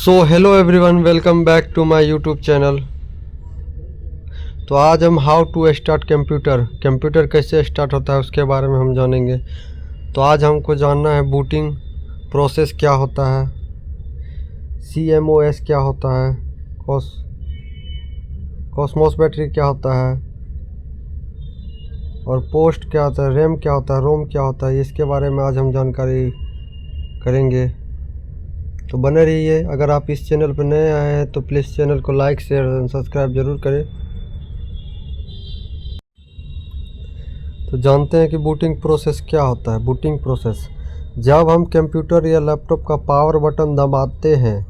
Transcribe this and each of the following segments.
So hello everyone, welcome back to my YouTube channel. तो आज हम हाउ टू स्टार्ट कंप्यूटर कैसे start होता है उसके बारे में हम जानेंगे। तो आज हमको जानना है बूटिंग प्रोसेस क्या होता है, CMOS क्या होता है, कॉस्मोस बैटरी क्या होता है, और पोस्ट क्या होता है, रैम क्या होता है, रोम क्या होता है। इसके बारे में आज हम जानकारी करेंगे। तो बने रहिए। अगर आप इस चैनल पर नए आए हैं तो प्लीज़ चैनल को लाइक शेयर और सब्सक्राइब ज़रूर करें। तो जानते हैं कि बूटिंग प्रोसेस क्या होता है। बूटिंग प्रोसेस, जब हम कंप्यूटर या लैपटॉप का पावर बटन दबाते हैं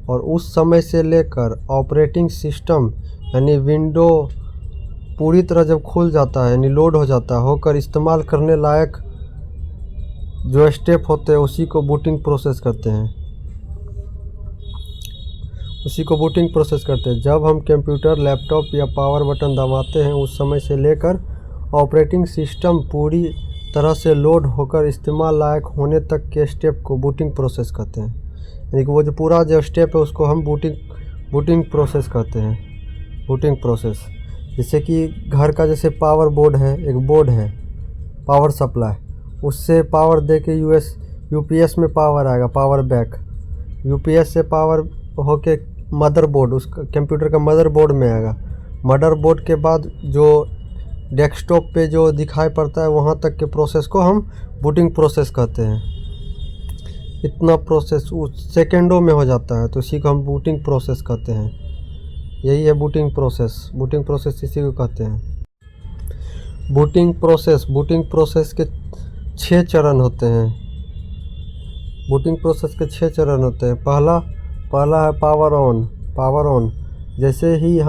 और उस समय से लेकर ऑपरेटिंग सिस्टम यानी विंडो पूरी तरह जब खुल जाता है यानी लोड हो जाता है होकर इस्तेमाल करने लायक जो स्टेप होते हैं उसी को बूटिंग प्रोसेस कहते हैं। जब हम कंप्यूटर, लैपटॉप या पावर बटन दबाते हैं उस समय से लेकर ऑपरेटिंग सिस्टम पूरी तरह से लोड होकर इस्तेमाल लायक होने तक के स्टेप को बूटिंग प्रोसेस कहते हैं। यानी कि वो जो पूरा जो स्टेप है उसको हम बूटिंग प्रोसेस कहते हैं। बूटिंग प्रोसेस जैसे कि घर का जैसे पावर बोर्ड है, एक बोर्ड है पावर सप्लाई, उससे पावर दे के UPS में पावर आएगा, पावर बैक। UPS से पावर होके मदरबोर्ड, उस कंप्यूटर का मदरबोर्ड में आएगा। मदरबोर्ड के बाद जो डेस्कटॉप पे जो दिखाई पड़ता है वहाँ तक के प्रोसेस को हम बूटिंग प्रोसेस कहते हैं। इतना प्रोसेस उस सेकेंडों में हो जाता है तो इसी को हम बूटिंग प्रोसेस कहते हैं। यही है बूटिंग प्रोसेस इसी को कहते हैं। बूटिंग प्रोसेस के 6 चरण होते हैं। पहला है पावर ऑन। जैसे ही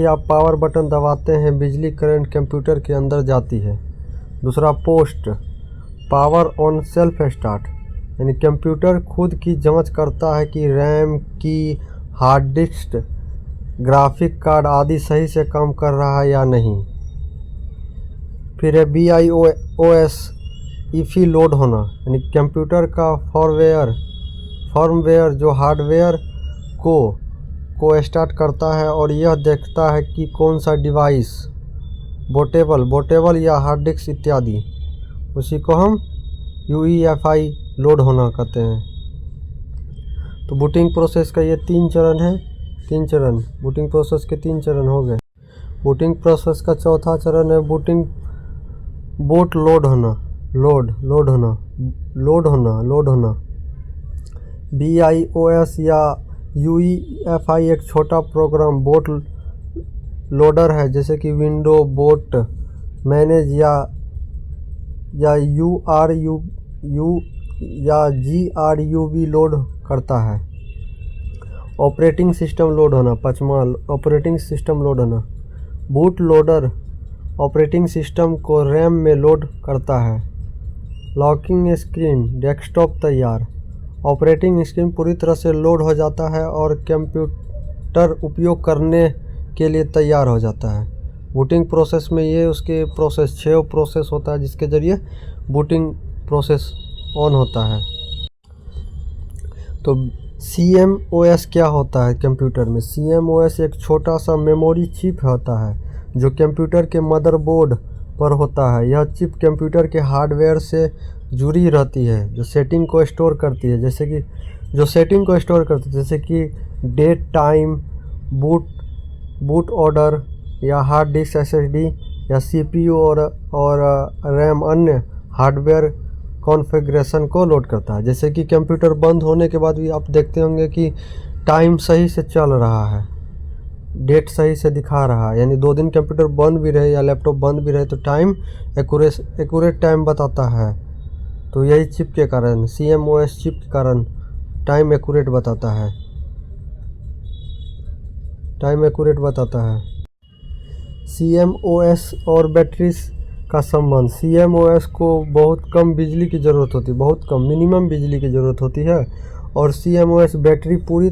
आप पावर बटन दबाते हैं बिजली करंट कंप्यूटर के अंदर जाती है। दूसरा post, power on self start, यानी कंप्यूटर खुद की जांच करता है कि रैम की, हार्ड डिस्क, ग्राफिक कार्ड आदि सही से काम कर रहा है या नहीं। फिर है BIOS ईफी लोड होना, यानी कंप्यूटर का फर्मवेयर जो हार्डवेयर को स्टार्ट करता है और यह देखता है कि कौन सा डिवाइस बोटेबल या हार्ड डिस्क इत्यादि, उसी को हम UEFI लोड होना कहते हैं। तो बूटिंग प्रोसेस का ये 3 चरण है। बूटिंग प्रोसेस के 3 चरण हो गए। बूटिंग प्रोसेस का चौथा चरण है बूट लोड होना। BIOS या UEFI एक छोटा प्रोग्राम बोट लोडर है, जैसे कि विंडो बोट मैनेज या GRUB लोड करता है। ऑपरेटिंग सिस्टम लोड होना, पांचवा ऑपरेटिंग सिस्टम लोड होना। बूट लोडर ऑपरेटिंग सिस्टम को रैम में लोड करता है। लॉकिंग स्क्रीन, डेस्कटॉप तैयार, ऑपरेटिंग स्क्रीन पूरी तरह से लोड हो जाता है और कंप्यूटर उपयोग करने के लिए तैयार हो जाता है। बूटिंग प्रोसेस में ये उसके प्रोसेस 6 प्रोसेस होता है जिसके ज़रिए बूटिंग प्रोसेस ऑन होता है। तो CMOS क्या होता है कंप्यूटर में। CMOS एक छोटा सा मेमोरी चिप होता है जो कंप्यूटर के मदरबोर्ड पर होता है। यह चिप कंप्यूटर के हार्डवेयर से जुड़ी रहती है जो सेटिंग को स्टोर करती है, जैसे कि डेट, टाइम, बूट ऑर्डर या हार्ड डिस्क SSD या CPU और रैम अन्य हार्डवेयर कॉन्फ़िगरेशन को लोड करता है। जैसे कि कंप्यूटर बंद होने के बाद भी आप देखते होंगे कि टाइम सही से चल रहा है, डेट सही से दिखा रहा है, यानी 2 दिन कंप्यूटर बंद भी रहे या लैपटॉप बंद भी रहे तो टाइम एक्यूरेट टाइम बताता है। तो यही चिप के कारण, CMOS चिप के कारण टाइम एक्यूरेट बताता है। CMOS और बैटरी का संबंध। CMOS को बहुत कम बिजली की ज़रूरत होती है, मिनिमम बिजली की ज़रूरत होती है, और CMOS बैटरी पूरी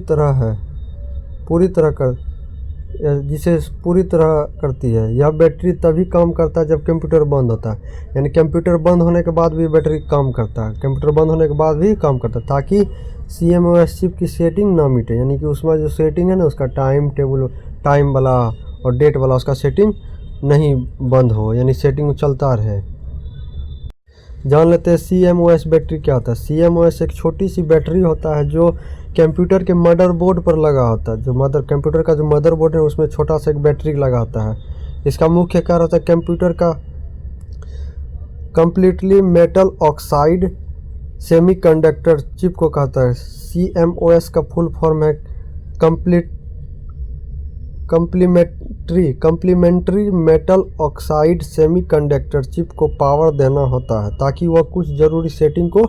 तरह करती है। यह बैटरी तभी काम करता है जब कंप्यूटर बंद होता है, यानी कंप्यूटर बंद होने के बाद भी बैटरी काम करता है, ताकि CMOS चिप की सेटिंग ना मिटे, यानी कि उसमें जो सेटिंग है ना उसका टाइम टेबल, टाइम वाला और डेट वाला उसका सेटिंग नहीं बंद हो, यानी सेटिंग चलता रहे। जान लेते हैं CMOS बैटरी क्या होता है। CMOS एक छोटी सी बैटरी होता है जो कंप्यूटर के मदरबोर्ड पर लगा होता है। जो कंप्यूटर का जो मदरबोर्ड है उसमें छोटा सा एक बैटरी लगा होता है। इसका मुख्य कार्य होता है कंप्यूटर का completely metal oxide semiconductor chip को कहता है। CMOS का फुल फॉर्म है complementary metal oxide semiconductor chip को पावर देना होता है ताकि वह कुछ ज़रूरी सेटिंग को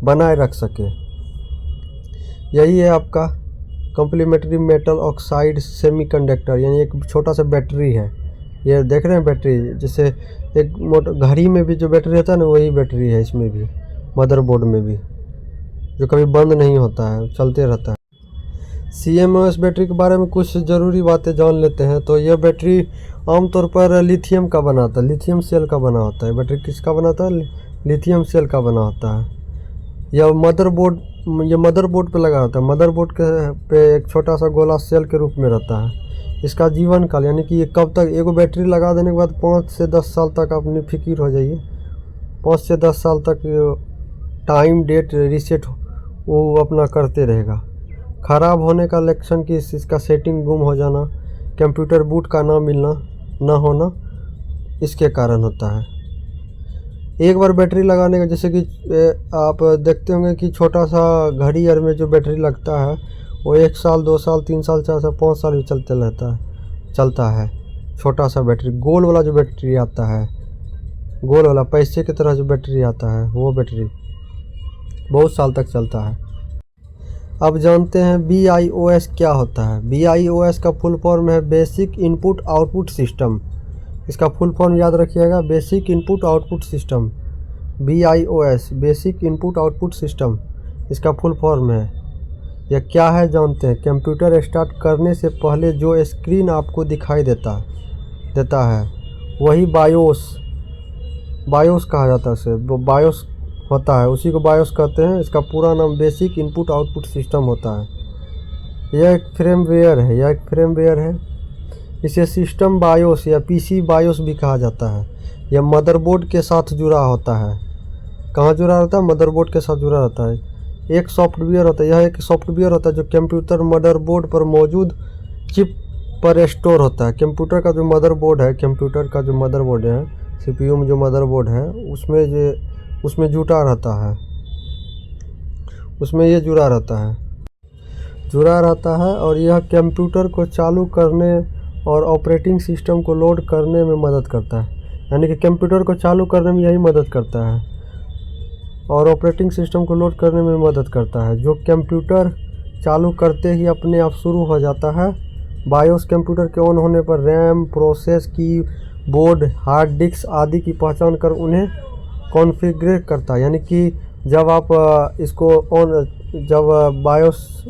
बनाए रख सके। यही है आपका कंप्लीमेंट्री मेटल ऑक्साइड सेमीकंडक्टर, यानी एक छोटा सा बैटरी है। ये देख रहे हैं बैटरी, जैसे एक घड़ी में भी जो बैटरी रहता है ना वही बैटरी है इसमें भी, मदरबोर्ड में भी, जो कभी बंद नहीं होता है, चलते रहता है। CMOS बैटरी के बारे में कुछ ज़रूरी बातें जान लेते हैं। तो यह बैटरी आमतौर पर लिथियम का बना होता है, लिथियम सेल का बना होता है। बैटरी किसका बना होता है? लिथियम सेल का बना होता है। यह मदरबोर्ड पे लगा होता है। मदरबोर्ड के पे एक छोटा सा गोला सेल के रूप में रहता है। इसका जीवन काल, यानी कि ये कब तक, एगो बैटरी लगा देने के बाद 5 से 10 साल तक अपनी फिक्र हो जाइए, 5 से 10 साल तक टाइम डेट रीसेट वो अपना करते रहेगा। ख़राब होने का लक्षण कि इसका सेटिंग गुम हो जाना, कंप्यूटर बूट का ना मिलना, ना होना, इसके कारण होता है। एक बार बैटरी लगाने का, जैसे कि आप देखते होंगे कि छोटा सा घड़ी में जो बैटरी लगता है वो 1 साल 2 साल 3 साल 4 साल 5 साल भी चलता है। छोटा सा बैटरी, गोल वाला जो बैटरी आता है, गोल वाला पैसे की तरह जो बैटरी आता है, वो बैटरी बहुत साल तक चलता है। अब जानते हैं BIOS क्या होता है। BIOS का फुल फॉर्म है बेसिक इनपुट आउटपुट सिस्टम। इसका फुल फॉर्म याद रखिएगा, basic input output system. BIOS basic input output system इसका फुल फॉर्म है। यह क्या है जानते हैं। कंप्यूटर स्टार्ट करने से पहले जो स्क्रीन आपको दिखाई देता है वही बायोस कहा जाता है। उसे वो बायोस होता है, उसी को बायोस कहते हैं। इसका पूरा नाम बेसिक इनपुट आउटपुट सिस्टम होता है। यह एक फ्रेमवेयर है। इसे सिस्टम बायोस या PC बायोस भी कहा जाता है। यह मदरबोर्ड के साथ जुड़ा होता है। कहाँ जुड़ा रहता है? मदरबोर्ड के साथ जुड़ा रहता है। एक सॉफ्टवेयर होता है, यह एक सॉफ्टवेयर होता है जो कंप्यूटर मदरबोर्ड पर मौजूद चिप पर स्टोर होता है। कंप्यूटर का जो मदरबोर्ड है, CPU में जो मदरबोर्ड है उसमें जुड़ा रहता है और यह कंप्यूटर को चालू करने और ऑपरेटिंग सिस्टम को लोड करने में मदद करता है। यानी कि कंप्यूटर को चालू करने में यही मदद करता है और ऑपरेटिंग सिस्टम को लोड करने में मदद करता है, जो कंप्यूटर चालू करते ही अपने आप शुरू हो जाता है। बायोस कंप्यूटर के ऑन होने पर रैम, प्रोसेस की बोर्ड, हार्ड डिस्क आदि की पहचान कर उन्हें कॉन्फ़िगर करता है। यानी कि जब आप BIOS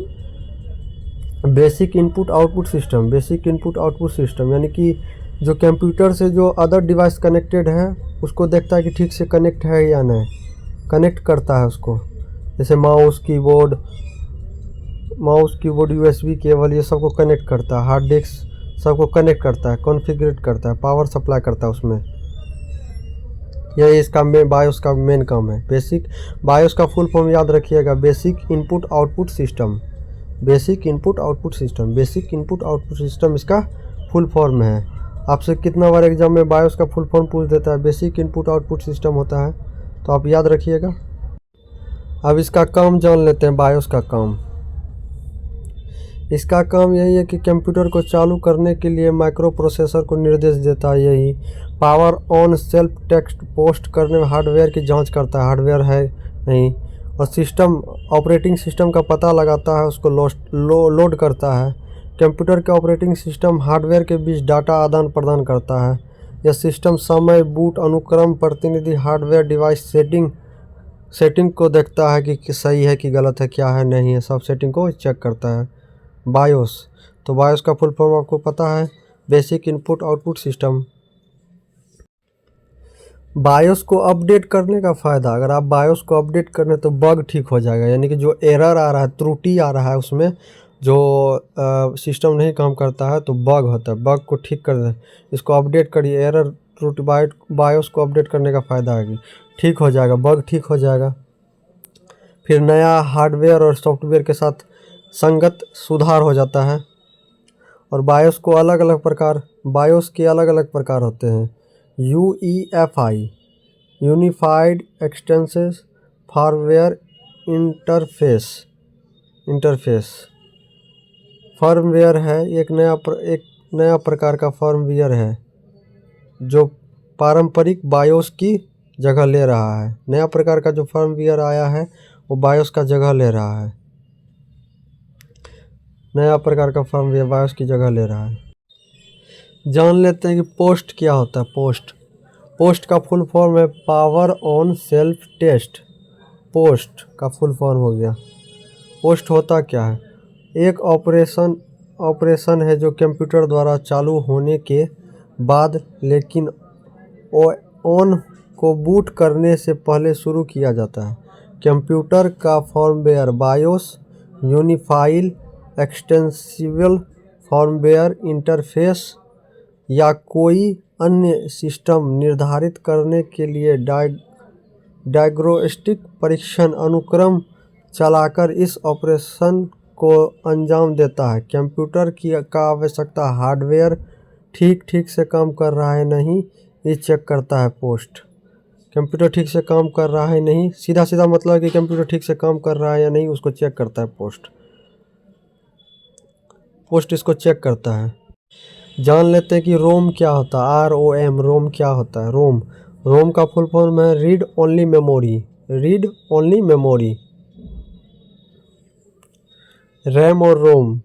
basic input output system यानी कि जो कंप्यूटर से जो अदर डिवाइस कनेक्टेड है उसको देखता है कि ठीक से कनेक्ट है या नहीं, कनेक्ट करता है उसको। जैसे माउस कीबोर्ड USB केबल, ये सबको कनेक्ट करता है। हार्ड डिस्क सबको कनेक्ट करता है, कॉन्फ़िगर करता है, पावर सप्लाई करता है उसमें। यही इसका बायोस का मेन काम है। बायोस का फुल फॉर्म याद रखिएगा, बेसिक इनपुट आउटपुट सिस्टम इसका फुल फॉर्म है। आपसे कितना बार एग्जाम में बायोस का फुल फॉर्म पूछ देता है, बेसिक इनपुट आउटपुट सिस्टम होता है, तो आप याद रखिएगा। अब इसका काम जान लेते हैं। बायोस का काम, इसका काम यही है कि कंप्यूटर को चालू करने के लिए माइक्रो प्रोसेसर को निर्देश देता है। यही power on self text post करने में हार्डवेयर की जांच करता है, हार्डवेयर है नहीं, और ऑपरेटिंग सिस्टम का पता लगाता है, उसको लोड करता है। कंप्यूटर के ऑपरेटिंग सिस्टम हार्डवेयर के बीच डाटा आदान प्रदान करता है। यह सिस्टम समय, बूट अनुक्रम, प्रतिनिधि हार्डवेयर डिवाइस सेटिंग को देखता है कि सही है कि गलत है, क्या है नहीं है, सब सेटिंग को चेक करता है। बायोस, तो बायोस का फुल फॉर्म आपको पता है, basic input output system. BIOS को अपडेट करने का फ़ायदा, अगर आप बायोस को अपडेट कर रहे तो बग ठीक हो जाएगा, यानी कि जो एरर आ रहा है, त्रुटि आ रहा है उसमें, जो सिस्टम नहीं काम करता है तो बग होता है, बग को ठीक कर दें। इसको अपडेट करिए, एरर त्रुटि बायोस को अपडेट करने का फ़ायदा है, ठीक हो जाएगा, बग ठीक हो जाएगा। फिर नया हार्डवेयर और सॉफ्टवेयर के साथ संगत सुधार हो जाता है। और बायोस के अलग अलग प्रकार होते हैं। UEFI unified extensible firmware interface firmware है, एक नया प्रकार का फर्मवेयर है जो पारंपरिक बायोस की जगह ले रहा है। नया प्रकार का जो फर्मवेयर आया है वो बायोस का जगह ले रहा है, नया प्रकार का फर्मवेयर बायोस की जगह ले रहा है। जान लेते हैं कि पोस्ट क्या होता है। पोस्ट का फुल फॉर्म है power on self test. POST का फुल फॉर्म हो गया। पोस्ट होता क्या है? एक ऑपरेशन है जो कंप्यूटर द्वारा चालू होने के बाद लेकिन ऑन को बूट करने से पहले शुरू किया जाता है। कंप्यूटर का firmware BIOS, unified extensible firmware interface या कोई अन्य सिस्टम निर्धारित करने के लिए डायग्नोस्टिक परीक्षण अनुक्रम चलाकर इस ऑपरेशन को अंजाम देता है। कंप्यूटर का आवश्यकता हार्डवेयर ठीक से काम कर रहा है नहीं, ये चेक करता है पोस्ट। कंप्यूटर ठीक से काम कर रहा है नहीं, सीधा मतलब है कि कंप्यूटर ठीक से काम कर रहा है या नहीं, उसको चेक करता है पोस्ट इसको चेक करता है। जान लेते हैं कि रोम क्या होता है। ROM रोम क्या होता है? रोम का फुल फॉर्म है रीड ओनली मेमोरी। रैम और रोम,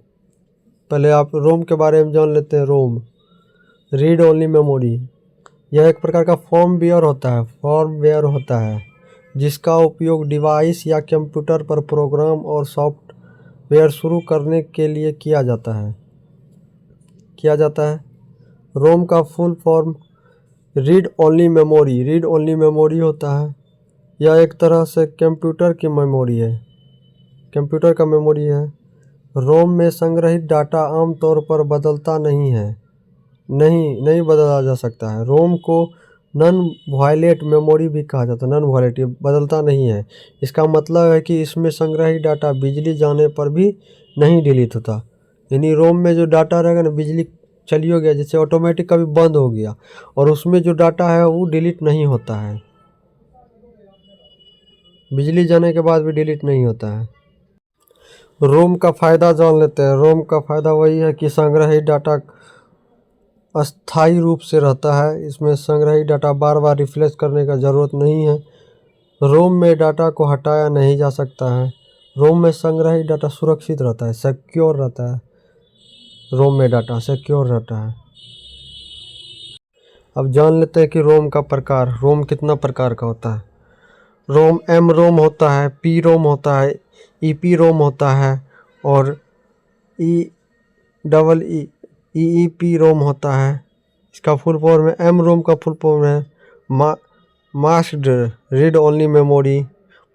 पहले आप रोम के बारे में जान लेते हैं। रोम रीड ओनली मेमोरी, यह एक प्रकार का फर्मवेयर होता है जिसका उपयोग डिवाइस या कंप्यूटर पर प्रोग्राम और सॉफ्टवेयर शुरू करने के लिए किया जाता है। रोम का full form read only memory होता है। यह एक तरह से कंप्यूटर का मेमोरी है। रोम में संग्रहित डाटा आमतौर पर बदलता नहीं बदला जा सकता है। रोम को नॉन वायलेट मेमोरी भी कहा जाता है। नॉन वायलेट, ये बदलता नहीं है। इसका मतलब है कि इसमें संग्रहित डाटा बिजली जाने पर भी नहीं डिलीट होता। यानी रोम में जो डाटा रहेगा ना, बिजली चली हो गया, जैसे ऑटोमेटिक कभी बंद हो गया, और उसमें जो डाटा है वो डिलीट नहीं होता है, बिजली जाने के बाद भी डिलीट नहीं होता है। रोम का फ़ायदा जान लेते हैं। रोम का फ़ायदा वही है कि संग्रहित डाटा अस्थायी रूप से रहता है। इसमें संग्रहित डाटा बार बार रिफ्रेश करने का ज़रूरत नहीं है। रोम में डाटा को हटाया नहीं जा सकता है। रोम में संग्रहित डाटा सुरक्षित रहता है, सिक्योर रहता है। रोम में डाटा सिक्योर रहता है। अब जान लेते हैं कि रोम का प्रकार, रोम कितना प्रकार का होता है। रोम M रोम होता है, P रोम होता है, EP रोम होता है और EEP रोम होता है। इसका फुल फॉर्म है, M रोम का फुल फॉर्म है masked read only memory,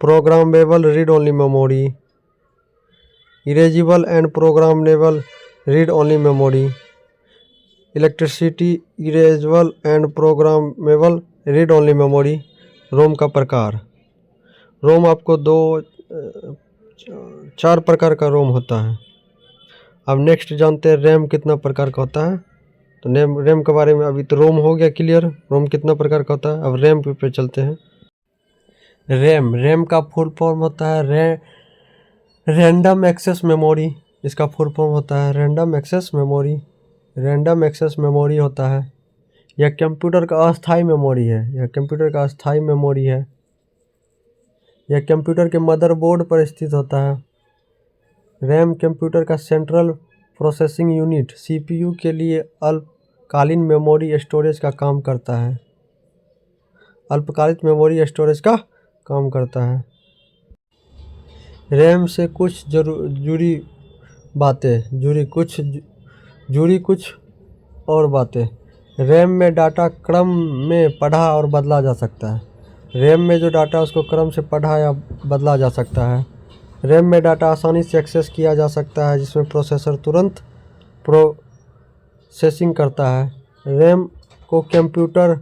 programmable read only memory, erasable and programmable read only memory, electricity erasable and programmable read only memory. ROM का प्रकार, रोम आपको 4 प्रकार का रोम होता है। अब नेक्स्ट जानते हैं रैम कितना प्रकार का होता है। तो रैम के बारे में अभी तो रोम हो गया क्लियर, रोम कितना प्रकार का होता है। अब रैम पे चलते हैं। रैम का फुल फॉर्म होता है रैंडम एक्सेस मेमोरी। इसका फुल फॉर्म होता है रैंडम एक्सेस मेमोरी होता है। यह कंप्यूटर का अस्थायी मेमोरी है। यह कंप्यूटर के मदरबोर्ड पर स्थित होता है। रैम कंप्यूटर का सेंट्रल प्रोसेसिंग यूनिट CPU के लिए अल्पकालीन मेमोरी स्टोरेज का काम करता है। रैम से कुछ जुड़ी कुछ और बातें। रैम में डाटा क्रम में पढ़ा और बदला जा सकता है। रैम में जो डाटा उसको क्रम से पढ़ा या बदला जा सकता है। रैम में डाटा आसानी से एक्सेस किया जा सकता है, जिसमें प्रोसेसर तुरंत प्रोसेसिंग करता है। रैम को कंप्यूटर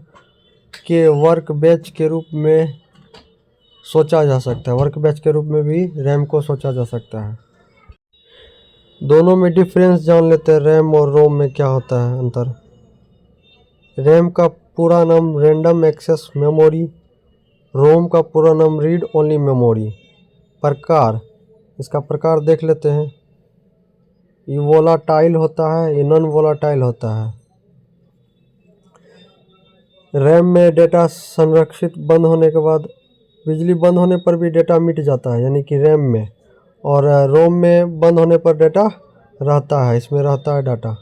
के वर्क बेंच के रूप में सोचा जा सकता है। वर्क बेंच के रूप में भी रैम को सोचा जा सकता है। दोनों में डिफरेंस जान लेते हैं। रैम और रोम में क्या होता है अंतर। रैम का पूरा नाम रैंडम एक्सेस मेमोरी, रोम का पूरा नाम रीड ओनली मेमोरी। प्रकार, इसका प्रकार देख लेते हैं। ये वोलाटाइल होता है, ये नॉन वोलाटाइल होता है। रैम में डेटा संरक्षित बंद होने के बाद, बिजली बंद होने पर भी डेटा मिट जाता है, यानी कि रैम में। और रोम में बंद होने पर डेटा रहता है, इसमें रहता है डाटा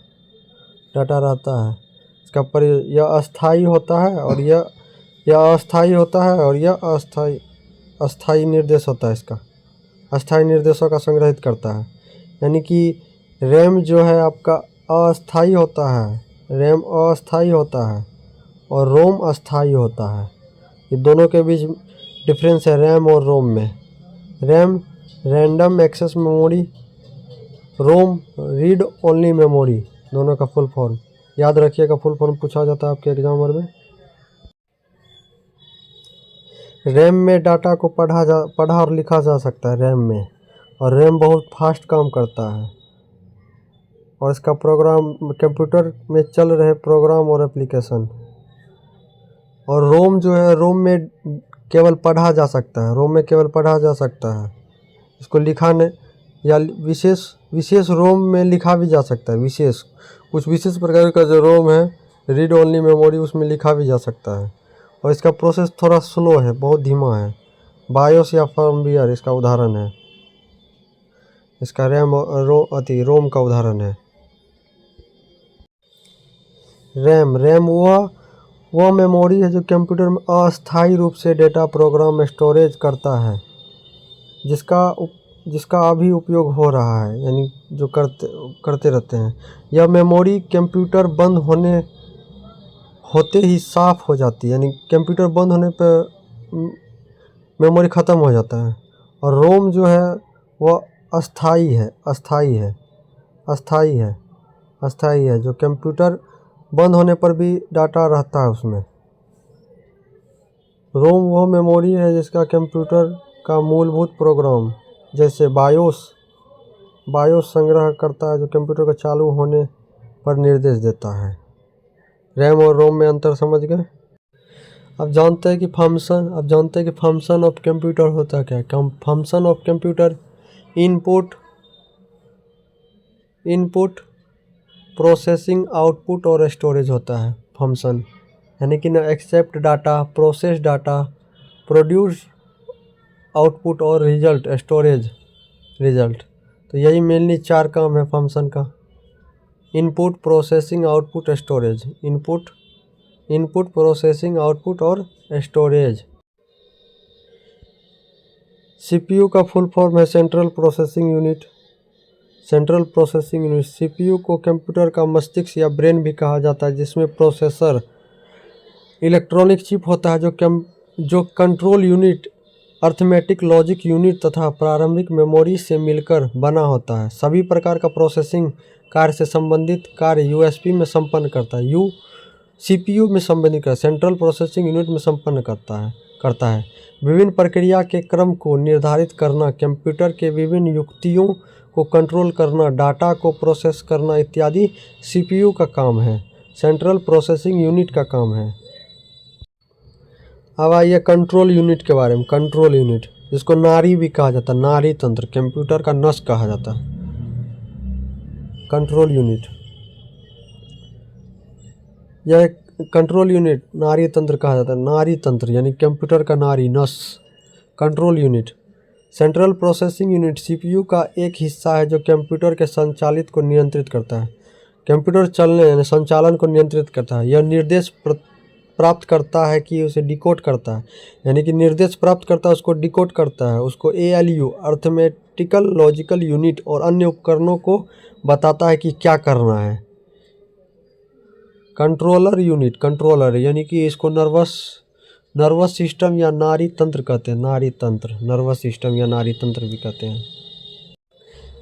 रहता है। इसका पर यह अस्थाई होता है और यह अस्थाई होता है और यह अस्थाई निर्देश होता है। इसका अस्थाई निर्देशों का संग्रहित करता है, यानी कि रैम जो है आपका अस्थाई होता है। रैम अस्थाई होता है और रोम अस्थाई होता है। ये दोनों के बीच डिफरेंस है रैम और रोम में। रैम रैंडम एक्सेस मेमोरी, रोम रीड ओनली मेमोरी, दोनों का फुल फॉर्म याद रखिएगा। फुल फॉर्म पूछा जाता है आपके एग्जाम में। रैम में डाटा को पढ़ा और लिखा जा सकता है रैम में, और रैम बहुत फास्ट काम करता है। और इसका प्रोग्राम कंप्यूटर में चल रहे प्रोग्राम और एप्लीकेशन। और रोम जो है, रोम में केवल पढ़ा जा सकता है। रोम में केवल पढ़ा जा सकता है, इसको लिखाने या विशेष रोम में लिखा भी जा सकता है। कुछ विशेष प्रकार का जो रोम है, रीड ओनली मेमोरी, उसमें लिखा भी जा सकता है। और इसका प्रोसेस थोड़ा स्लो है, बहुत धीमा है। बायोस या फर्मवेयर इसका उदाहरण है। इसका रोम का उदाहरण है। रैम वह मेमोरी है जो कंप्यूटर में अस्थायी रूप से डेटा प्रोग्राम स्टोरेज करता है, जिसका अभी उपयोग हो रहा है, यानी जो करते रहते हैं। यह मेमोरी कंप्यूटर बंद होते ही साफ हो जाती है, यानी कंप्यूटर बंद होने पर मेमोरी ख़त्म हो जाता है। और रोम जो है वह अस्थाई है, जो कंप्यूटर बंद होने पर भी डाटा रहता है उसमें। रोम वह मेमोरी है जिसका कंप्यूटर का मूलभूत प्रोग्राम जैसे बायोस संग्रह करता है, जो कंप्यूटर को चालू होने पर निर्देश देता है। रैम और रोम में अंतर समझ गए। अब जानते हैं कि फंक्शन ऑफ कंप्यूटर होता क्या है। Function of computer input processing, output और स्टोरेज होता है। फंक्शन यानी कि ना accept data, process data, produce output और रिजल्ट स्टोरेज रिजल्ट। तो यही मेनली 4 काम है फंक्शन का। Input, processing, output, storage. Input processing, output और स्टोरेज। सीपीयू का फुल फॉर्म है सेंट्रल प्रोसेसिंग यूनिट। सीपीयू को कंप्यूटर का मस्तिष्क या ब्रेन भी कहा जाता है, जिसमें प्रोसेसर, इलेक्ट्रॉनिक चिप होता है जो control unit, arithmetic logic unit तथा प्रारंभिक मेमोरी से मिलकर बना होता है। सभी प्रकार का प्रोसेसिंग कार्य से संबंधित कार्य यूएसपी में संपन्न करता है। सीपीयू में संबंधित कार्य सेंट्रल प्रोसेसिंग यूनिट में संपन्न करता है। विभिन्न प्रक्रिया के क्रम को निर्धारित करना, कंप्यूटर के विभिन्न युक्तियों को कंट्रोल करना, डाटा को प्रोसेस करना इत्यादि सीपीयू का काम है, सेंट्रल प्रोसेसिंग यूनिट का काम है। अब आइए कंट्रोल यूनिट के बारे में। कंट्रोल यूनिट, जिसको नाड़ी भी कहा जाता है, नाड़ी तंत्र, कंप्यूटर का नस कहा जाता है। कंट्रोल यूनिट, यह कंट्रोल यूनिट नाड़ी तंत्र कहा जाता है। नाड़ी तंत्र यानी कंप्यूटर का नाड़ी, नस। Control unit central processing unit CPU का एक हिस्सा है जो कंप्यूटर के संचालित को नियंत्रित करता है। कंप्यूटर चलने यानी संचालन को नियंत्रित करता है। यह निर्देश प्राप्त करता है कि उसे डिकोड करता है, यानी कि निर्देश प्राप्त करता है, उसको डिकोड करता है, उसको एएलयू, अर्थमेटिकल लॉजिकल यूनिट और अन्य उपकरणों को बताता है कि क्या करना है। कंट्रोलर यूनिट, कंट्रोलर यानी कि इसको नर्वस सिस्टम या नाड़ी तंत्र कहते हैं, नाड़ी तंत्र, नर्वस सिस्टम या नाड़ी तंत्र भी कहते हैं।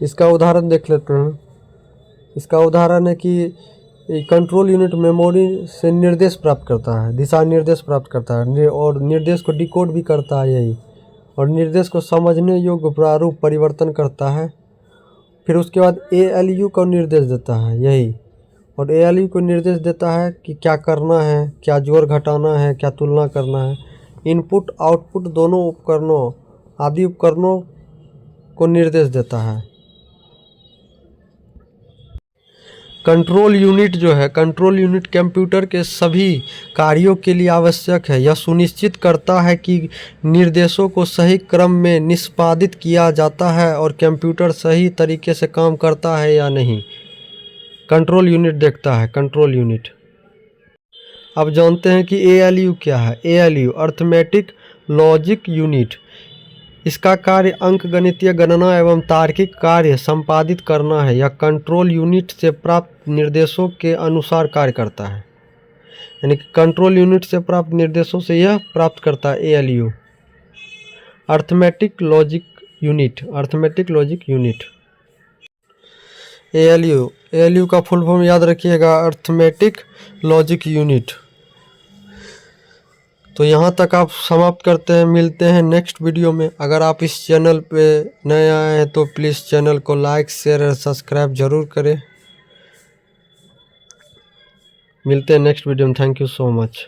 इसका उदाहरण देख लेते हैं। इसका उदाहरण है कि कंट्रोल यूनिट मेमोरी से निर्देश प्राप्त करता है, दिशा निर्देश प्राप्त करता है और निर्देश को डिकोड भी करता है यही, और निर्देश को समझने योग्य प्रारूप परिवर्तन करता है। फिर उसके बाद ALU को निर्देश देता है यही, और ALU को निर्देश देता है कि क्या करना है, क्या जोड़ घटाना है, क्या तुलना करना है। इनपुट आउटपुट दोनों उपकरणों आदि उपकरणों को निर्देश देता है। कंट्रोल यूनिट जो है, कंट्रोल यूनिट कंप्यूटर के सभी कार्यों के लिए आवश्यक है। यह सुनिश्चित करता है कि निर्देशों को सही क्रम में निष्पादित किया जाता है और कंप्यूटर सही तरीके से काम करता है या नहीं। कंट्रोल यूनिट देखता है, कंट्रोल यूनिट। अब जानते हैं कि ALU क्या है। ALU अर्थमेटिक लॉजिक यूनिट, इसका कार्य अंकगणितीय गणना एवं तार्किक कार्य संपादित करना है। यह कंट्रोल यूनिट से प्राप्त निर्देशों के अनुसार कार्य करता है, यानी कि कंट्रोल यूनिट से प्राप्त निर्देशों से यह प्राप्त करता है ALU। Arithmetic logic unit, arithmetic logic unit. ALU का फुल फॉर्म याद रखिएगा, अर्थमेटिक लॉजिक यूनिट। तो यहाँ तक आप समाप्त करते हैं, मिलते हैं नेक्स्ट वीडियो में। अगर आप इस चैनल पे नए आए हैं तो प्लीज़ चैनल को लाइक शेयर और सब्सक्राइब जरूर करें। मिलते हैं नेक्स्ट वीडियो में। Thank you so much.